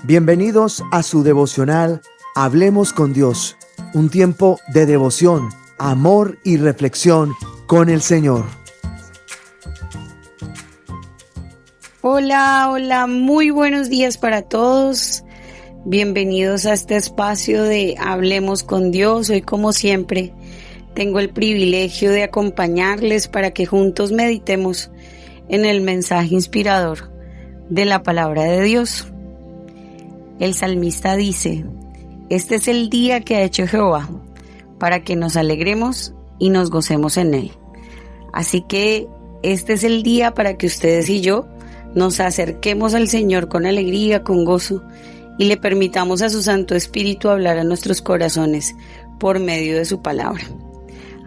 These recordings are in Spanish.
Bienvenidos a su devocional Hablemos con Dios, un tiempo de devoción, amor y reflexión con el Señor. Hola, muy buenos días para todos. Bienvenidos a este espacio de Hablemos con Dios. Hoy, como siempre, tengo el privilegio de acompañarles para que juntos meditemos en el mensaje inspirador de la palabra de Dios. El salmista dice: este es el día que ha hecho Jehová, para que nos alegremos y nos gocemos en él. Así que este es el día para que ustedes y yo nos acerquemos al Señor con alegría, con gozo, y le permitamos a su Santo Espíritu hablar a nuestros corazones por medio de su palabra.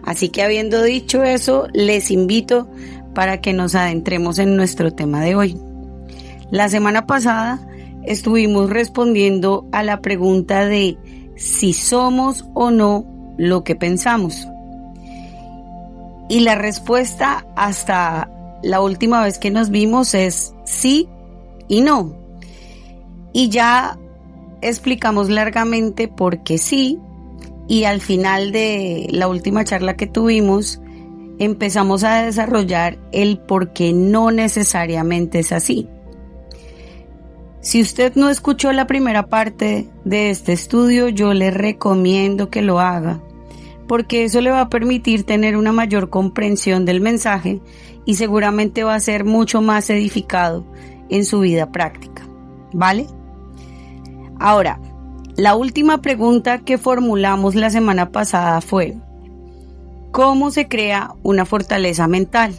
Así que, habiendo dicho eso, les invito para que nos adentremos en nuestro tema de hoy. La semana pasada estuvimos respondiendo a la pregunta de si somos o no lo que pensamos. Y la respuesta hasta la última vez que nos vimos es sí y no. Y ya explicamos largamente por qué sí, y al final de la última charla que tuvimos empezamos a desarrollar el por qué no necesariamente es así. Si usted no escuchó la primera parte de este estudio, yo le recomiendo que lo haga, porque eso le va a permitir tener una mayor comprensión del mensaje y seguramente va a ser mucho más edificado en su vida práctica, ¿vale? Ahora, la última pregunta que formulamos la semana pasada fue: ¿cómo se crea una fortaleza mental?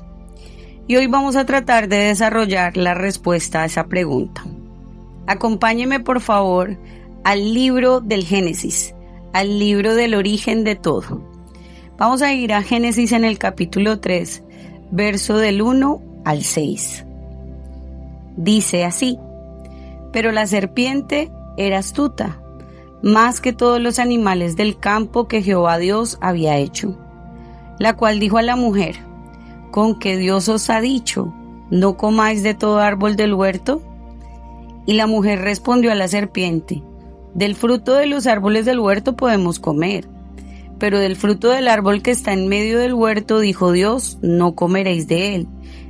Y hoy vamos a tratar de desarrollar la respuesta a esa pregunta. Acompáñeme por favor al libro del Génesis, al libro del origen de todo. Vamos a ir a Génesis en el capítulo 3, verso del 1 al 6. Dice así: pero la serpiente era astuta, más que todos los animales del campo que Jehová Dios había hecho, la cual dijo a la mujer: ¿con qué Dios os ha dicho, no comáis de todo árbol del huerto? Y la mujer respondió a la serpiente: del fruto de los árboles del huerto podemos comer, pero del fruto del árbol que está en medio del huerto, dijo Dios, no comeréis de él,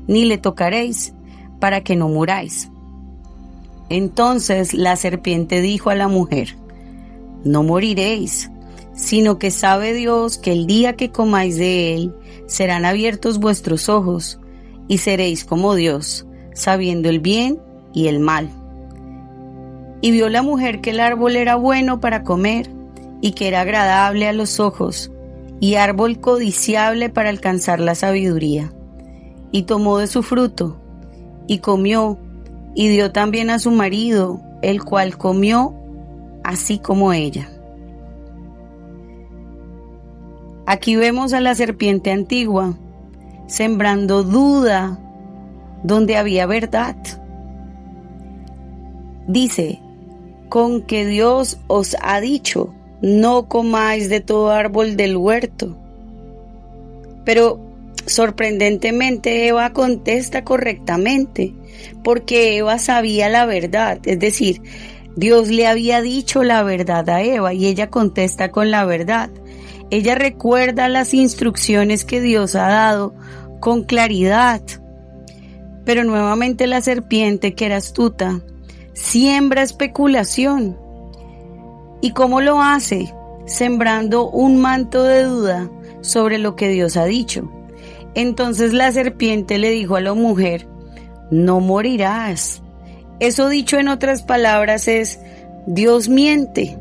ni le tocaréis, para que no muráis. Entonces la serpiente dijo a la mujer: no moriréis, sino que sabe Dios que el día que comáis de él, serán abiertos vuestros ojos, y seréis como Dios, sabiendo el bien y el mal. Y vio la mujer que el árbol era bueno para comer, y que era agradable a los ojos, y árbol codiciable para alcanzar la sabiduría. Y tomó de su fruto, y comió, y dio también a su marido, el cual comió así como ella. Aquí vemos a la serpiente antigua, sembrando duda donde había verdad. Dice: con que Dios os ha dicho, no comáis de todo árbol del huerto. Pero sorprendentemente Eva contesta correctamente, porque Eva sabía la verdad, es decir, Dios le había dicho la verdad a Eva y ella contesta con la verdad. Ella recuerda las instrucciones que Dios ha dado con claridad. Pero nuevamente la serpiente, que era astuta, siembra especulación. ¿Y cómo lo hace? Sembrando un manto de duda sobre lo que Dios ha dicho. Entonces la serpiente le dijo a la mujer: no morirás. Eso, dicho en otras palabras, es: Dios miente.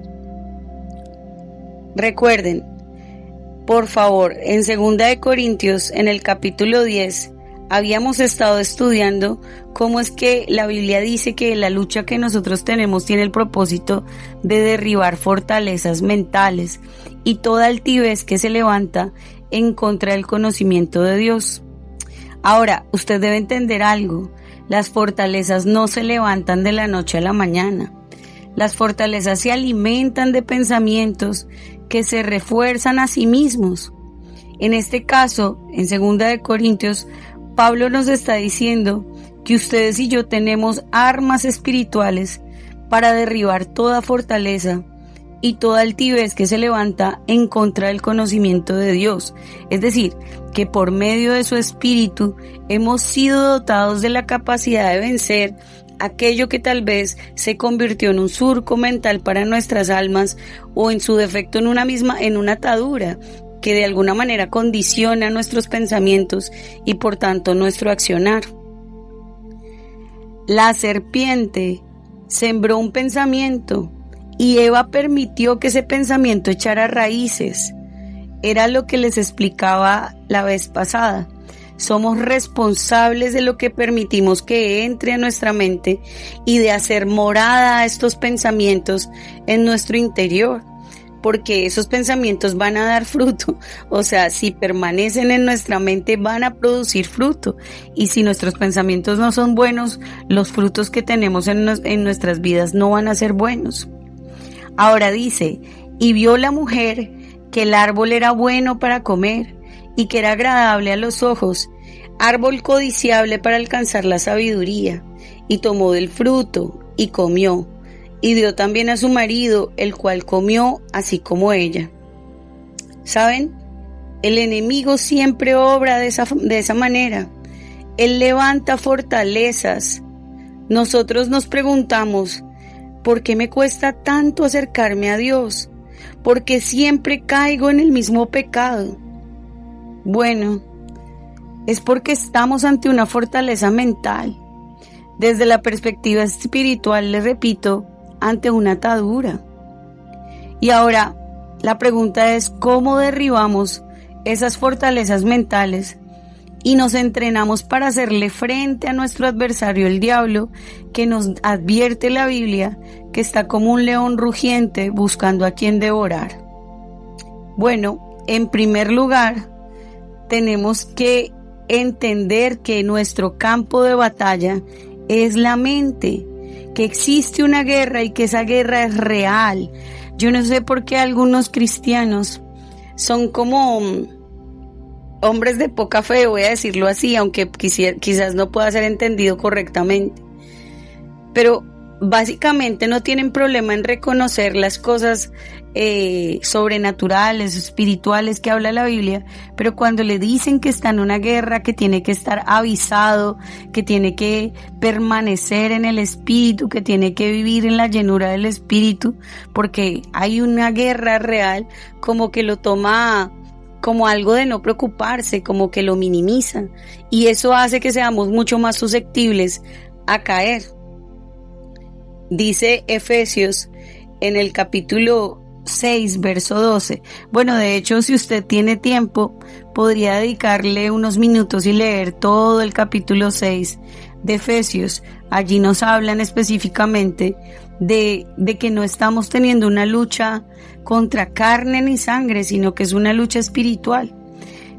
Recuerden, por favor, en 2 Corintios, en el capítulo 10, habíamos estado estudiando cómo es que la Biblia dice que la lucha que nosotros tenemos tiene el propósito de derribar fortalezas mentales y toda altivez que se levanta en contra del conocimiento de Dios. Ahora, usted debe entender algo: las fortalezas no se levantan de la noche a la mañana. Las fortalezas se alimentan de pensamientos que se refuerzan a sí mismos. En este caso, en 2 Corintios, Pablo nos está diciendo que ustedes y yo tenemos armas espirituales para derribar toda fortaleza y toda altivez que se levanta en contra del conocimiento de Dios. Es decir, que por medio de su Espíritu hemos sido dotados de la capacidad de vencer aquello que tal vez se convirtió en un surco mental para nuestras almas, o en su defecto en una atadura que de alguna manera condiciona nuestros pensamientos y por tanto nuestro accionar. La serpiente sembró un pensamiento y Eva permitió que ese pensamiento echara raíces. Era lo que les explicaba la vez pasada. Somos responsables de lo que permitimos que entre a nuestra mente y de hacer morada a estos pensamientos en nuestro interior, porque esos pensamientos van a dar fruto. O sea, si permanecen en nuestra mente van a producir fruto, y si nuestros pensamientos no son buenos, los frutos que tenemos en nuestras vidas no van a ser buenos. Ahora dice, y vio la mujer que el árbol era bueno para comer y que era agradable a los ojos, árbol codiciable para alcanzar la sabiduría, y tomó del fruto y comió, y dio también a su marido, el cual comió así como ella. ¿Saben? El enemigo siempre obra de esa manera. Él levanta fortalezas. Nosotros nos preguntamos, ¿por qué me cuesta tanto acercarme a Dios? ¿Por qué siempre caigo en el mismo pecado? Bueno, es porque estamos ante una fortaleza mental. Desde la perspectiva espiritual, les repito, ante una atadura. Y ahora, la pregunta es, ¿cómo derribamos esas fortalezas mentales y nos entrenamos para hacerle frente a nuestro adversario, el diablo, que nos advierte la Biblia que está como un león rugiente buscando a quien devorar? Bueno, en primer lugar, tenemos que entender que nuestro campo de batalla es la mente, que existe una guerra y que esa guerra es real. Yo no sé por qué algunos cristianos son como hombres de poca fe, voy a decirlo así, aunque quizás no pueda ser entendido correctamente. Pero básicamente no tienen problema en reconocer las cosas sobrenaturales, espirituales que habla la Biblia, pero cuando le dicen que está en una guerra, que tiene que estar avisado, que tiene que permanecer en el Espíritu, que tiene que vivir en la llenura del Espíritu, porque hay una guerra real, como que lo toma como algo de no preocuparse, como que lo minimiza, y eso hace que seamos mucho más susceptibles a caer. Dice Efesios en el capítulo 6, verso 12. Bueno, de hecho, si usted tiene tiempo, podría dedicarle unos minutos y leer todo el capítulo 6 de Efesios. Allí nos hablan específicamente de que no estamos teniendo una lucha contra carne ni sangre, sino que es una lucha espiritual.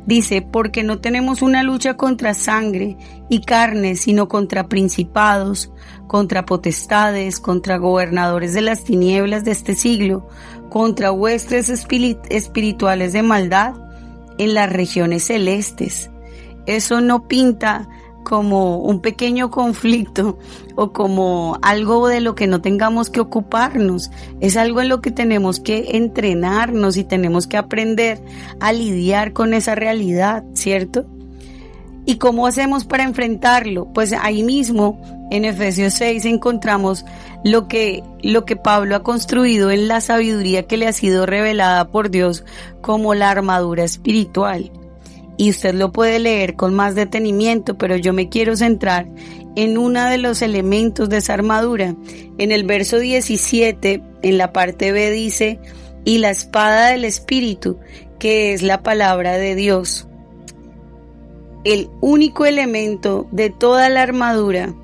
Dice, porque no tenemos una lucha contra sangre y carne, sino contra principados, contra potestades, contra gobernadores de las tinieblas de este siglo, contra huestes espirituales de maldad en las regiones celestes. Eso no pinta como un pequeño conflicto o como algo de lo que no tengamos que ocuparnos. Es algo en lo que tenemos que entrenarnos y tenemos que aprender a lidiar con esa realidad, ¿cierto? ¿Y cómo hacemos para enfrentarlo? Pues ahí mismo en Efesios 6 encontramos lo que Pablo ha construido en la sabiduría que le ha sido revelada por Dios como la armadura espiritual. Y usted lo puede leer con más detenimiento, pero yo me quiero centrar en uno de los elementos de esa armadura. En el verso 17, en la parte B dice, y la espada del Espíritu, que es la palabra de Dios. El único elemento de toda la armadura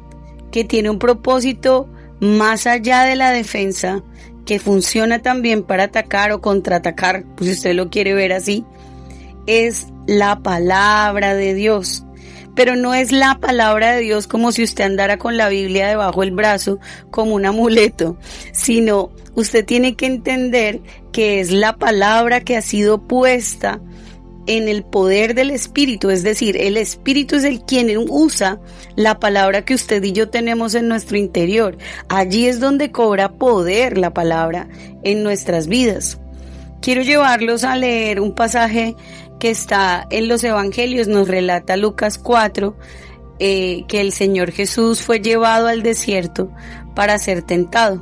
que tiene un propósito más allá de la defensa, que funciona también para atacar o contraatacar, pues si usted lo quiere ver así, es la palabra de Dios. Pero no es la palabra de Dios como si usted andara con la Biblia debajo del brazo como un amuleto, sino usted tiene que entender que es la palabra que ha sido puesta en el poder del Espíritu, es decir, el Espíritu es el quien usa la palabra que usted y yo tenemos en nuestro interior. Allí es donde cobra poder la palabra en nuestras vidas. Quiero llevarlos a leer un pasaje que está en los Evangelios. Nos relata Lucas 4, que el Señor Jesús fue llevado al desierto para ser tentado.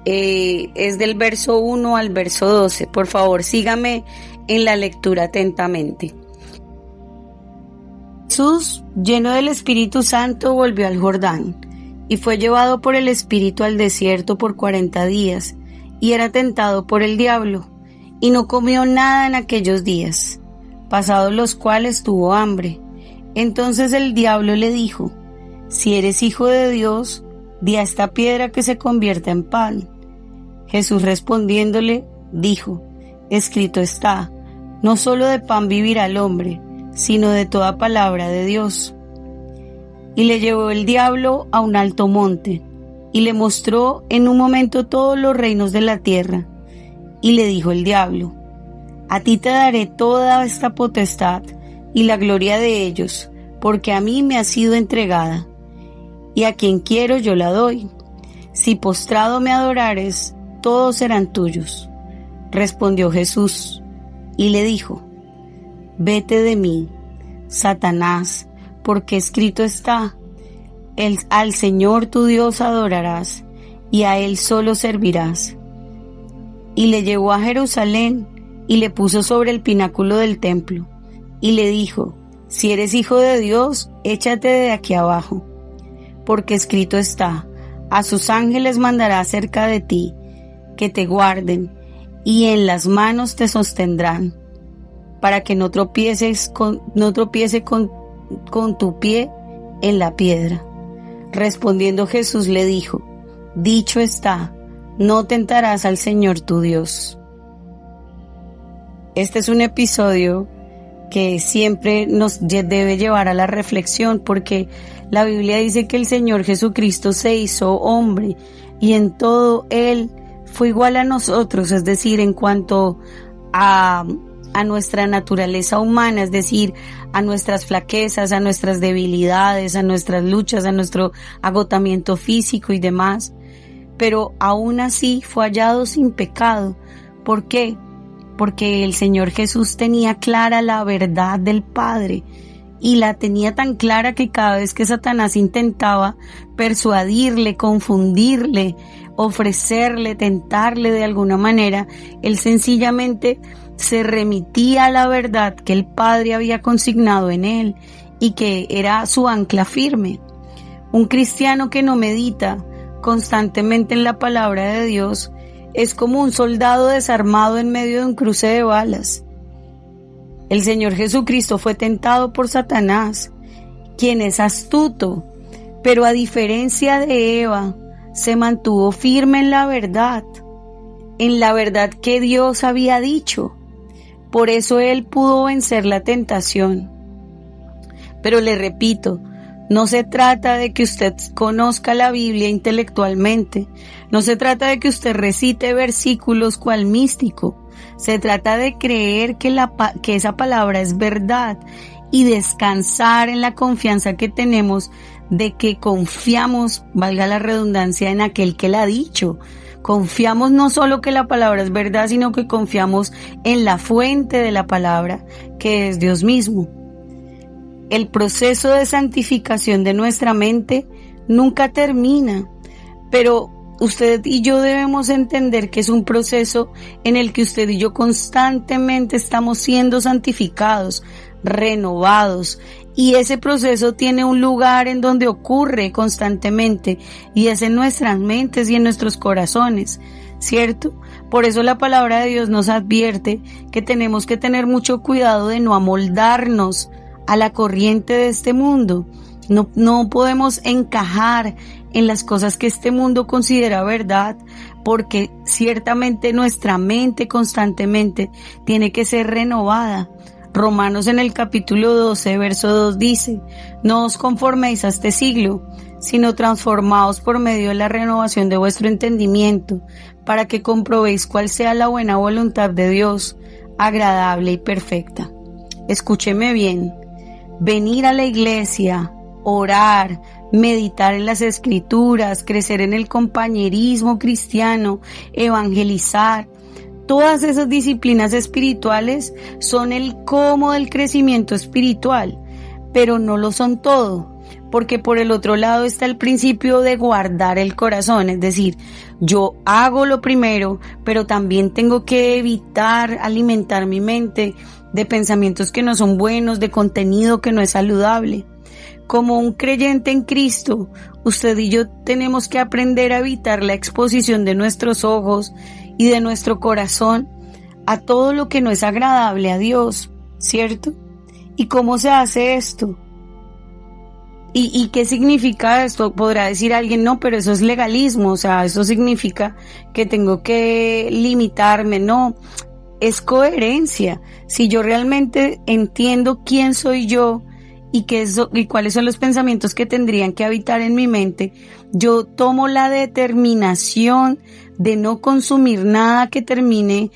Es del verso 1 al verso 12. Por favor, sígame en la lectura atentamente. Jesús, lleno del Espíritu Santo, volvió al Jordán y fue llevado por el Espíritu al desierto por 40 días y era tentado por el diablo y no comió nada en aquellos días, pasados los cuales tuvo hambre. Entonces el diablo le dijo: si eres hijo de Dios, di a esta piedra que se convierta en pan. Jesús respondiéndole dijo: escrito está, no solo de pan vivirá el hombre, sino de toda palabra de Dios. Y le llevó el diablo a un alto monte, y le mostró en un momento todos los reinos de la tierra. Y le dijo el diablo: a ti te daré toda esta potestad y la gloria de ellos, porque a mí me ha sido entregada, y a quien quiero yo la doy. Si postrado me adorares, todos serán tuyos. Respondió Jesús y le dijo: vete de mí, Satanás, porque escrito está, al Señor tu Dios adorarás, y a Él solo servirás. Y le llevó a Jerusalén, y le puso sobre el pináculo del templo, y le dijo: si eres hijo de Dios, échate de aquí abajo, porque escrito está, a sus ángeles mandará cerca de ti, que te guarden, y en las manos te sostendrán, para que no tropiece con tu pie en la piedra. Respondiendo Jesús le dijo: dicho está, no tentarás al Señor tu Dios. Este es un episodio que siempre nos debe llevar a la reflexión, porque la Biblia dice que el Señor Jesucristo se hizo hombre y en todo Él fue igual a nosotros, es decir, en cuanto a nuestra naturaleza humana, es decir, a nuestras flaquezas, a nuestras debilidades, a nuestras luchas, a nuestro agotamiento físico y demás, pero aún así fue hallado sin pecado. ¿Por qué? Porque el Señor Jesús tenía clara la verdad del Padre, y la tenía tan clara que cada vez que Satanás intentaba persuadirle, confundirle, ofrecerle, tentarle de alguna manera, él sencillamente se remitía a la verdad que el Padre había consignado en él y que era su ancla firme. Un cristiano que no medita constantemente en la palabra de Dios es como un soldado desarmado en medio de un cruce de balas. El Señor Jesucristo fue tentado por Satanás, quien es astuto, pero a diferencia de Eva, se mantuvo firme en la verdad que Dios había dicho. Por eso él pudo vencer la tentación. Pero le repito, no se trata de que usted conozca la Biblia intelectualmente, no se trata de que usted recite versículos cual místico, se trata de creer que esa palabra es verdad y descansar en la confianza que tenemos de que confiamos, valga la redundancia, en aquel que la ha dicho. Confiamos no solo que la palabra es verdad, sino que confiamos en la fuente de la palabra, que es Dios mismo. El proceso de santificación de nuestra mente nunca termina, pero usted y yo debemos entender que es un proceso en el que usted y yo constantemente estamos siendo santificados, renovados, y ese proceso tiene un lugar en donde ocurre constantemente, y es en nuestras mentes y en nuestros corazones, ¿cierto? Por eso la palabra de Dios nos advierte que tenemos que tener mucho cuidado de no amoldarnos a la corriente de este mundo. No podemos encajar en las cosas que este mundo considera verdad, porque ciertamente nuestra mente constantemente tiene que ser renovada. Romanos en el capítulo 12, verso 2 dice: no os conforméis a este siglo, sino transformaos por medio de la renovación de vuestro entendimiento, para que comprobéis cuál sea la buena voluntad de Dios, agradable y perfecta. escúcheme bien, venir a la iglesia, orar, meditar en las escrituras, crecer en el compañerismo cristiano, evangelizar. Todas esas disciplinas espirituales son el cómo del crecimiento espiritual, pero no lo son todo, porque por el otro lado está el principio de guardar el corazón, es decir, yo hago lo primero, pero también tengo que evitar alimentar mi mente de pensamientos que no son buenos, de contenido que no es saludable. Como un creyente en Cristo, usted y yo tenemos que aprender a evitar la exposición de nuestros ojos y de nuestro corazón a todo lo que no es agradable a Dios, ¿cierto? ¿Y cómo se hace esto? ¿Y qué significa esto? Podrá decir alguien, no, pero eso es legalismo, o sea, eso significa que tengo que limitarme. No, es coherencia. Si yo realmente entiendo quién soy yo y cuáles son los pensamientos que tendrían que habitar en mi mente, yo tomo la determinación de no consumir nada que termine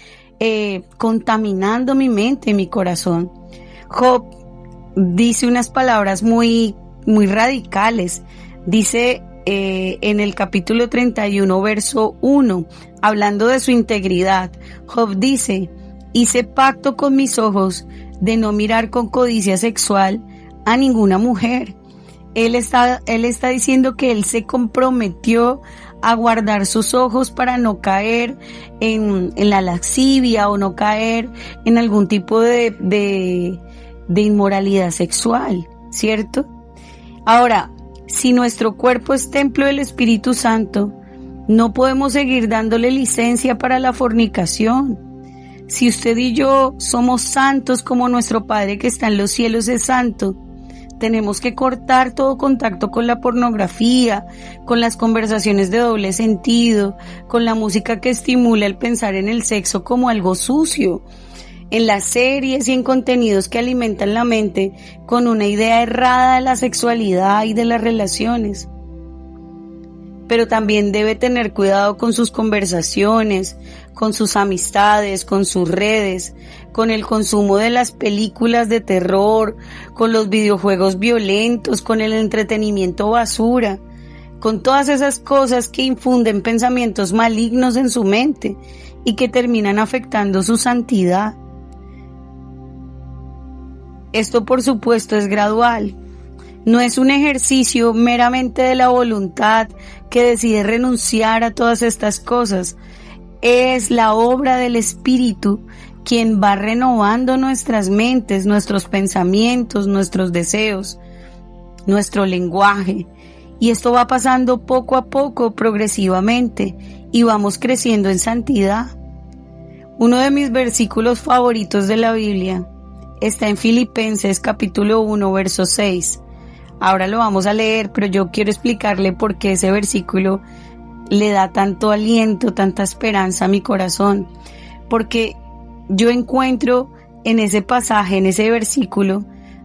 contaminando mi mente, mi corazón. Job dice unas palabras muy radicales. Dice en el capítulo 31, verso 1, hablando de su integridad, Job dice: hice pacto con mis ojos de no mirar con codicia sexual a ninguna mujer. Él está diciendo que él se comprometió a guardar sus ojos para no caer en la lascivia o no caer en algún tipo de inmoralidad sexual, ¿cierto? Ahora, si nuestro cuerpo es templo del Espíritu Santo, no podemos seguir dándole licencia para la fornicación. Si usted y yo somos santos como nuestro Padre que está en los cielos es santo, tenemos que cortar todo contacto con la pornografía, con las conversaciones de doble sentido, con la música que estimula el pensar en el sexo como algo sucio, en las series y en contenidos que alimentan la mente con una idea errada de la sexualidad y de las relaciones. Pero también debe tener cuidado con sus conversaciones, con sus amistades, con sus redes, con el consumo de las películas de terror, con los videojuegos violentos, con el entretenimiento basura, con todas esas cosas que infunden pensamientos malignos en su mente y que terminan afectando su santidad. Esto, por supuesto, es gradual. No es un ejercicio meramente de la voluntad que decide renunciar a todas estas cosas. Es la obra del Espíritu quien va renovando nuestras mentes, nuestros pensamientos, nuestros deseos, nuestro lenguaje. Y esto va pasando poco a poco, progresivamente, y vamos creciendo en santidad. Uno de mis versículos favoritos de la Biblia está en Filipenses capítulo 1, verso 6. Ahora lo vamos a leer, pero yo quiero explicarle por qué ese versículo le da tanto aliento, tanta esperanza a mi corazón. Porque yo encuentro en ese pasaje, en ese versículo,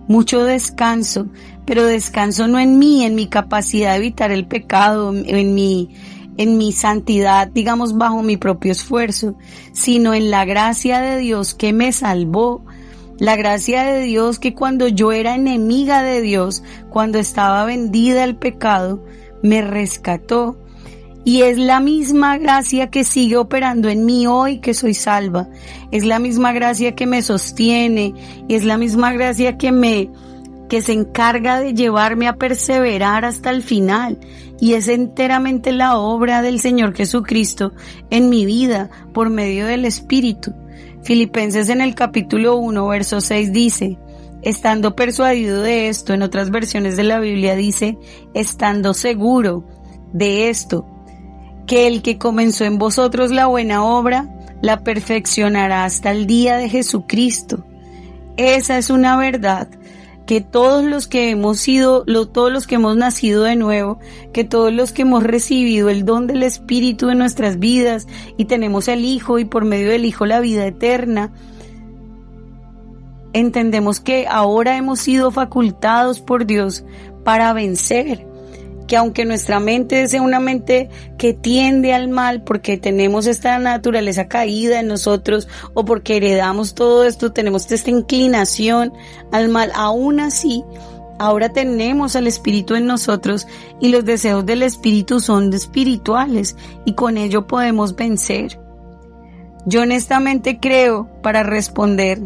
mucho descanso, pero descanso no en mí, en mi capacidad de evitar el pecado, en mi santidad, digamos, bajo mi propio esfuerzo, sino en la gracia de Dios que me salvó. La gracia de Dios que cuando yo era enemiga de Dios, cuando estaba vendida al pecado, me rescató. Y es la misma gracia que sigue operando en mí hoy que soy salva. Es la misma gracia que me sostiene. Y es la misma gracia que se encarga de llevarme a perseverar hasta el final. Y es enteramente la obra del Señor Jesucristo en mi vida por medio del Espíritu. Filipenses en el capítulo 1, verso 6 dice: estando persuadido de esto, en otras versiones de la Biblia dice, estando seguro de esto, que el que comenzó en vosotros la buena obra, la perfeccionará hasta el día de Jesucristo. Esa es una verdad que todos los que hemos nacido de nuevo, que todos los que hemos recibido el don del Espíritu en nuestras vidas y tenemos el Hijo y por medio del Hijo la vida eterna, entendemos que ahora hemos sido facultados por Dios para vencer. que aunque nuestra mente sea una mente que tiende al mal porque tenemos esta naturaleza caída en nosotros o porque heredamos todo esto, tenemos esta inclinación al mal, aún así, ahora tenemos al Espíritu en nosotros y los deseos del Espíritu son espirituales y con ello podemos vencer. Yo honestamente creo, para responder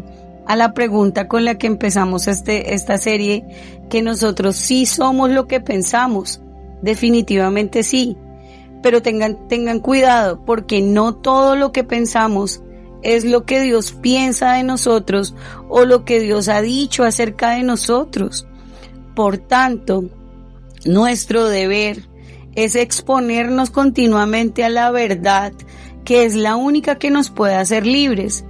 a la pregunta con la que empezamos esta serie, que nosotros sí somos lo que pensamos. Definitivamente sí, pero tengan cuidado porque no todo lo que pensamos es lo que Dios piensa de nosotros o lo que Dios ha dicho acerca de nosotros. Por tanto, nuestro deber es exponernos continuamente a la verdad, que es la única que nos puede hacer libres,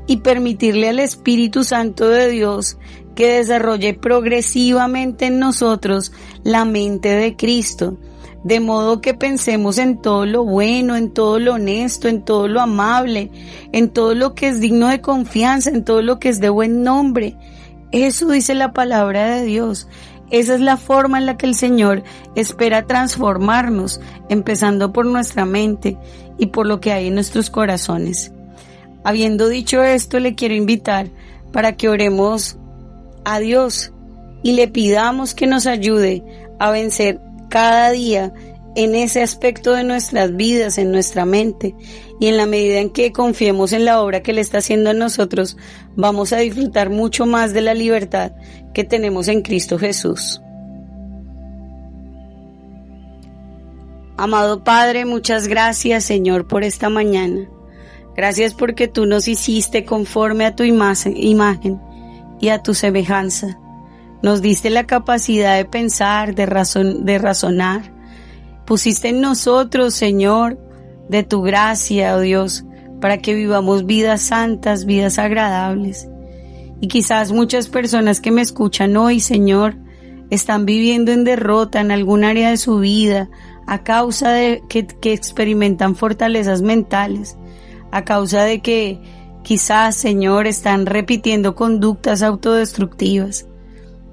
y permitirle al Espíritu Santo de Dios que desarrolle progresivamente en nosotros la mente de Cristo, de modo que pensemos en todo lo bueno, en todo lo honesto, en todo lo amable, en todo lo que es digno de confianza, en todo lo que es de buen nombre. Eso dice la palabra de Dios. Esa es la forma en la que el Señor espera transformarnos, empezando por nuestra mente y por lo que hay en nuestros corazones. Habiendo dicho esto, le quiero invitar para que oremos a Dios y le pidamos que nos ayude a vencer cada día en ese aspecto de nuestras vidas, en nuestra mente, y en la medida en que confiemos en la obra que Él está haciendo en nosotros, vamos a disfrutar mucho más de la libertad que tenemos en Cristo Jesús. Amado Padre, muchas gracias, Señor, por esta mañana. Gracias porque tú nos hiciste conforme a tu imagen y a tu semejanza. Nos diste la capacidad de pensar, de razonar. Pusiste en nosotros, Señor, de tu gracia, oh Dios, para que vivamos vidas santas, vidas agradables. Y quizás muchas personas que me escuchan hoy, Señor, están viviendo en derrota en algún área de su vida a causa de que experimentan fortalezas mentales, a causa de que quizás, Señor, están repitiendo conductas autodestructivas.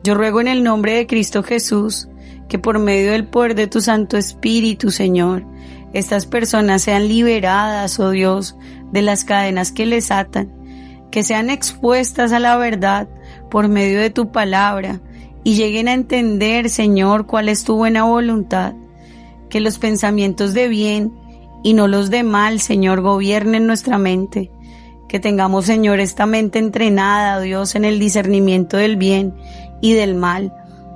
Yo ruego en el nombre de Cristo Jesús que por medio del poder de tu Santo Espíritu, Señor, estas personas sean liberadas, oh Dios, de las cadenas que les atan, que sean expuestas a la verdad por medio de tu palabra y lleguen a entender, Señor, cuál es tu buena voluntad, que los pensamientos de bien y no los de mal, Señor, gobiernen nuestra mente, que tengamos, Señor, esta mente entrenada, oh Dios, en el discernimiento del bien y del mal,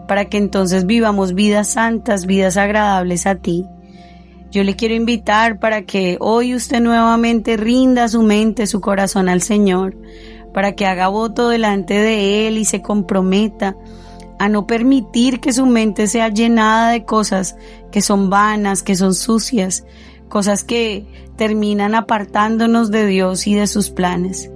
para que entonces vivamos vidas santas, vidas agradables a ti. Yo le quiero invitar para que hoy usted nuevamente rinda su mente, su corazón al Señor, para que haga voto delante de Él y se comprometa a no permitir que su mente sea llenada de cosas que son vanas, que son sucias, cosas que terminan apartándonos de Dios y de sus planes.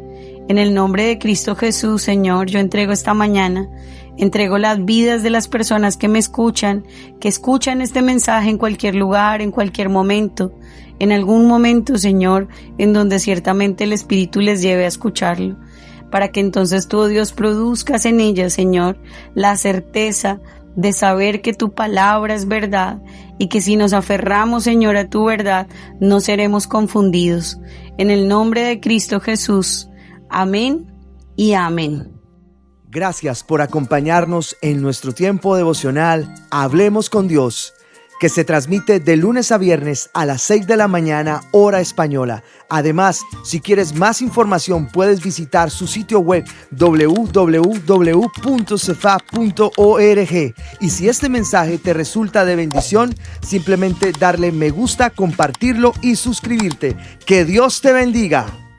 En el nombre de Cristo Jesús, Señor, yo entrego esta mañana, entrego las vidas de las personas que me escuchan, que escuchan este mensaje en cualquier lugar, en cualquier momento, en algún momento, Señor, en donde ciertamente el Espíritu les lleve a escucharlo, para que entonces tú, Dios, produzcas en ellas, Señor, la certeza de saber que tu palabra es verdad y que si nos aferramos, Señor, a tu verdad, no seremos confundidos. En el nombre de Cristo Jesús. Amén y amén. Gracias por acompañarnos en nuestro tiempo devocional Hablemos con Dios, que se transmite de lunes a viernes a las 6 de la mañana, hora española. Además, si quieres más información, puedes visitar su sitio web www.cefa.org. Y si este mensaje te resulta de bendición, simplemente darle me gusta, compartirlo y suscribirte. ¡Que Dios te bendiga!